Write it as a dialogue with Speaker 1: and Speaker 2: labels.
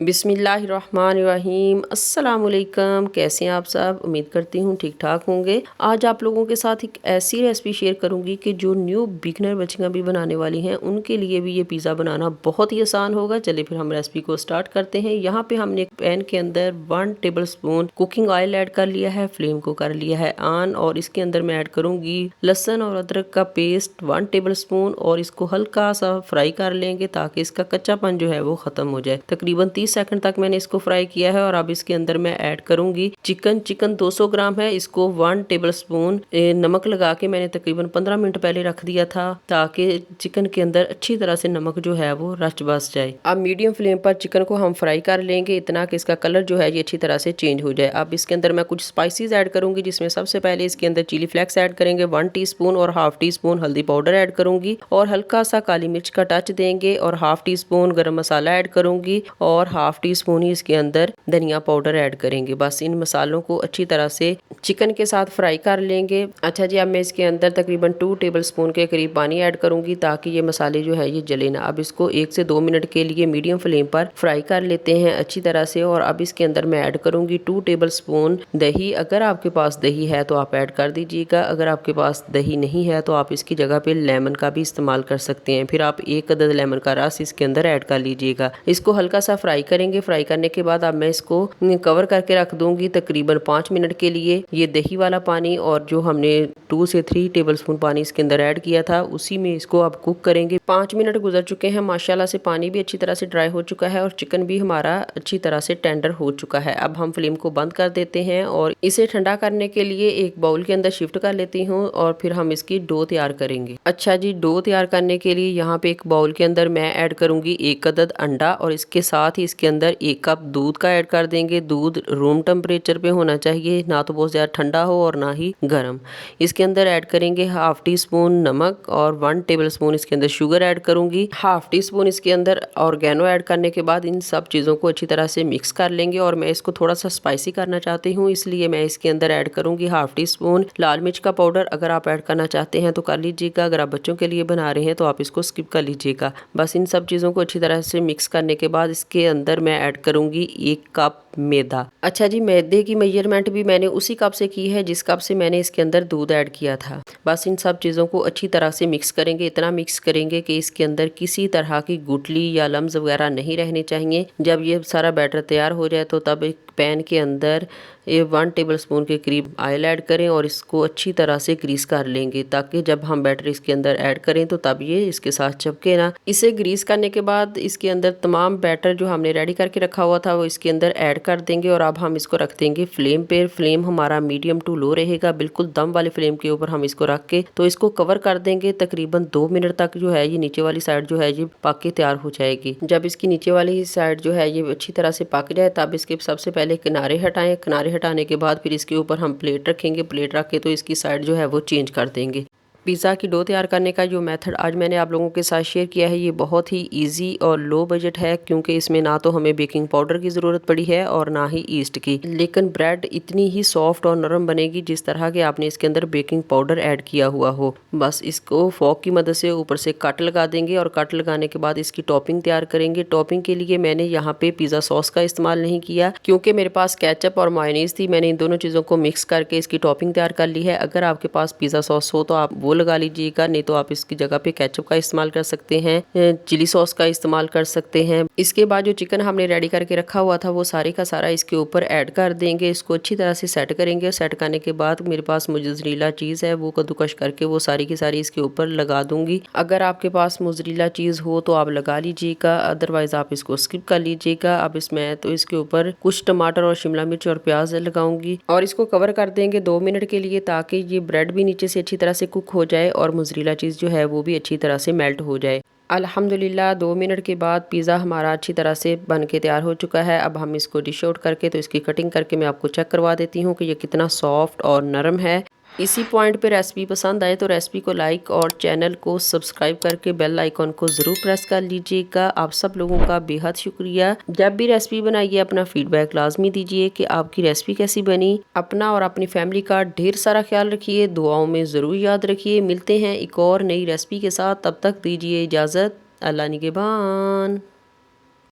Speaker 1: बिस्मिल्लाहिर्रहमानिर्रहीम। अस्सलाम वालेकुम। कैसे हैं आप सब? उम्मीद करती हूँ ठीक ठाक होंगे। आज आप लोगों के साथ एक ऐसी रेसिपी शेयर करूँगी कि जो न्यू बिगनर बच्चियाँ भी बनाने वाली हैं उनके लिए भी ये पिज़्ज़ा बनाना बहुत ही आसान होगा। चलिए फिर हम रेसिपी को स्टार्ट करते हैं। यहाँ पे हमने एक पैन के अंदर 1 table spoon cooking oil add कर लिया है, फ्लेम को कर लिया है ऑन और इसके अंदर मैं ऐड करूँगी लहसुन और अदरक का पेस्ट 1 टेबल स्पून और इसको हल्का सा फ्राई कर लेंगे ताकि इसका कच्चापन जो है वो ख़त्म हो जाए। तकरीबन 30 सेकंड तक मैंने इसको फ्राई किया है और अब इसके अंदर मैं ऐड करूंगी चिकन 200 ग्राम है। इसको 1 टेबल स्पून नमक लगा के मैंने तकरीबन 15 मिनट पहले रख दिया था ताकि चिकन के अंदर अच्छी तरह से नमक जो है वो रच बस जाए। अब मीडियम फ्लेम पर चिकन को हम फ्राई कर लेंगे इतना कि इसका कलर जो है ये अच्छी तरह से चेंज हो जाए। अब इसके अंदर मैं कुछ स्पाइसेस ऐड करूंगी जिसमें सबसे पहले इसके अंदर चिली फ्लेक्स ऐड करेंगे 1 टीस्पून और हाफ टी स्पून हल्दी पाउडर ऐड करूंगी और हल्का सा काली मिर्च का टच देंगे और हाफ टी स्पून गरम मसाला ऐड करूंगी और हाफ टी स्पून ही इसके अंदर धनिया पाउडर ऐड करेंगे। बस इन मसालों को अच्छी तरह से चिकन के साथ फ्राई कर लेंगे। अच्छा जी, अब मैं इसके अंदर तकरीबन 2 टेबल स्पून के करीब पानी ऐड करूंगी ताकि ये मसाले जो है ये जले ना। अब इसको 1 से 2 मिनट के लिए मीडियम फ्लेम पर फ्राई कर लेते हैं अच्छी तरह से। और अब इसके अंदर मैं ऐड करूंगी 2 टेबल स्पून दही। अगर आपके पास दही है तो आप ऐड कर दीजिएगा, अगर आपके पास दही नहीं है तो आप इसकी जगह पे लेमन का भी इस्तेमाल कर सकते हैं। फिर आप 1 अदद लेमन का रस इसके अंदर ऐड कर लीजिएगा। इसको हल्का सा फ्राई करेंगे। फ्राई करने के बाद अब मैं इसको कवर करके रख दूंगी तकरीबन 5 मिनट के लिए। ये दही वाला पानी और जो हमने 2 से 3 टेबल स्पून पानी इसके अंदर ऐड किया था उसी में इसको अब कुक करेंगे। 5 मिनट गुजर चुके हैं माशाल्लाह से, पानी भी अच्छी तरह से ड्राई हो चुका है और चिकन भी हमारा अच्छी तरह से टेंडर हो चुका है। अब हम फ्लेम को बंद कर देते हैं और इसे ठंडा करने के लिए एक बाउल के अंदर शिफ्ट कर लेती हूँ और फिर हम इसकी डो तैयार करेंगे। अच्छा जी, डो तैयार करने के लिए यहाँ पे एक बाउल के अंदर मैं ऐड करूंगी 1 अदद अंडा और इसके साथ ही इसके अंदर 1 कप दूध का ऐड कर देंगे। दूध रूम टेम्परेचर पे होना चाहिए, ना तो बहुत ज़्यादा ठंडा हो और ना ही गर्म। इसके अंदर ऐड करेंगे हाफ टी स्पून नमक और 1 टेबल स्पून इसके अंदर शुगर ऐड करूंगी। हाफ टी स्पून इसके अंदर ऑर्गेनो ऐड करने के बाद इन सब चीज़ों को अच्छी तरह से मिक्स कर लेंगे। और मैं इसको थोड़ा सा स्पाइसी करना चाहती हूँ इसलिए मैं इसके अंदर ऐड करूंगी हाफ टी स्पून लाल मिर्च का पाउडर। अगर आप ऐड करना चाहते हैं तो कर लीजिएगा, अगर आप बच्चों के लिए बना रहे हैं तो आप इसको स्किप कर लीजिएगा। बस इन सब चीज़ों को अच्छी तरह से मिक्स करने के बाद इसके अंदर मैं ऐड करूंगी 1 कप मैदा। अच्छा जी, मैदे की मेजरमेंट भी मैंने उसी कप से की है जिस कप से मैंने इसके अंदर दूध ऐड किया था। बस इन सब चीज़ों को अच्छी तरह से मिक्स करेंगे, इतना मिक्स करेंगे कि इसके अंदर किसी तरह की गुठली या लम्स वगैरह नहीं रहने चाहिए। जब ये सारा बैटर तैयार हो जाए तो तब एक पैन के अंदर 1 टेबल स्पून के करीब ऑयल ऐड करें और इसको अच्छी तरह से ग्रीस कर लेंगे ताकि जब हम बैटर इसके अंदर ऐड करें तो तब ये इसके साथ चिपके ना। इसे ग्रीस करने के बाद इसके अंदर तमाम बैटर जो हमने रेडी करके रखा हुआ था वो इसके अंदर ऐड कर देंगे और अब हम इसको रख देंगे फ्लेम पे। फ्लेम हमारा मीडियम टू लो रहेगा, बिल्कुल दम वाले फ्लेम के ऊपर हम इसको रख के तो इसको कवर कर देंगे। तकरीबन 2 मिनट तक जो है ये नीचे वाली साइड जो है ये पक के तैयार हो जाएगी। जब इसकी नीचे वाली साइड जो है ये अच्छी तरह से पक जाए तब इसके सबसे पहले किनारे हटाएं। किनारे हटाने के बाद फिर इसके ऊपर हम प्लेट रखेंगे। प्लेट रख के तो इसकी साइड जो है वो चेंज कर देंगे। पिज़्ज़ा की डो तैयार करने का जो मेथड आज मैंने आप लोगों के साथ शेयर किया है ये बहुत ही इजी और लो बजट है क्योंकि इसमें ना तो हमें बेकिंग पाउडर की ज़रूरत पड़ी है और ना ही ईस्ट की, लेकिन ब्रेड इतनी ही सॉफ्ट और नरम बनेगी जिस तरह के आपने इसके अंदर बेकिंग पाउडर ऐड किया हुआ हो। बस इसको फोक की मदद से ऊपर से कट लगा देंगे और कट लगाने के बाद इसकी टॉपिंग तैयार करेंगे। टॉपिंग के लिए मैंने यहाँ पे पिज़्ज़ा सॉस का इस्तेमाल नहीं किया क्योंकि मेरे पास केचप और मायोनीज थी। मैंने इन दोनों चीज़ों को मिक्स करके इसकी टॉपिंग तैयार कर ली है। अगर आपके पास पिज़्ज़ा सॉस हो तो आप वो लगा लीजिएगा, नहीं तो आप इसकी जगह पे केचप का इस्तेमाल कर सकते हैं, चिली सॉस का इस्तेमाल कर सकते हैं। इसके बाद जो चिकन हमने रेडी करके रखा हुआ था वो सारे का सारा इसके ऊपर ऐड कर देंगे। इसको अच्छी तरह से सेट करेंगे। सेट करने के बाद मेरे पास मोज़रेला चीज़ है वो कद्दूकश करके वो सारी की सारी इसके ऊपर लगा दूंगी। अगर आपके पास मोज़रेला चीज़ हो तो आप लगा लीजिएगा, अदरवाइज आप इसको स्किप कर लीजिएगा। अब इसमें तो इसके ऊपर कुछ टमाटर और शिमला मिर्च और प्याज लगाऊंगी और इसको कवर कर देंगे 2 मिनट के लिए ताकि ये ब्रेड भी नीचे से अच्छी तरह से कुक हो जाए और मोज़रेला चीज़ जो है वो भी अच्छी तरह से मेल्ट हो जाए। अल्हम्दुलिल्लाह 2 मिनट के बाद पिज़्ज़ा हमारा अच्छी तरह से बन के तैयार हो चुका है। अब हम इसको डिश आउट करके तो इसकी कटिंग करके मैं आपको चेक करवा देती हूँ कि ये कितना सॉफ्ट और नरम है। इसी पॉइंट पे रेसिपी पसंद आए तो रेसिपी को लाइक और चैनल को सब्सक्राइब करके बेल आइकॉन को ज़रूर प्रेस कर लीजिएगा। आप सब लोगों का बेहद शुक्रिया। जब भी रेसिपी बनाइए अपना फीडबैक लाजमी दीजिए कि आपकी रेसिपी कैसी बनी। अपना और अपनी फैमिली का ढेर सारा ख्याल रखिए, दुआओं में ज़रूर याद रखिए। मिलते हैं एक और नई रेसिपी के साथ, तब तक दीजिए इजाज़त। अल्लाह निगहबान।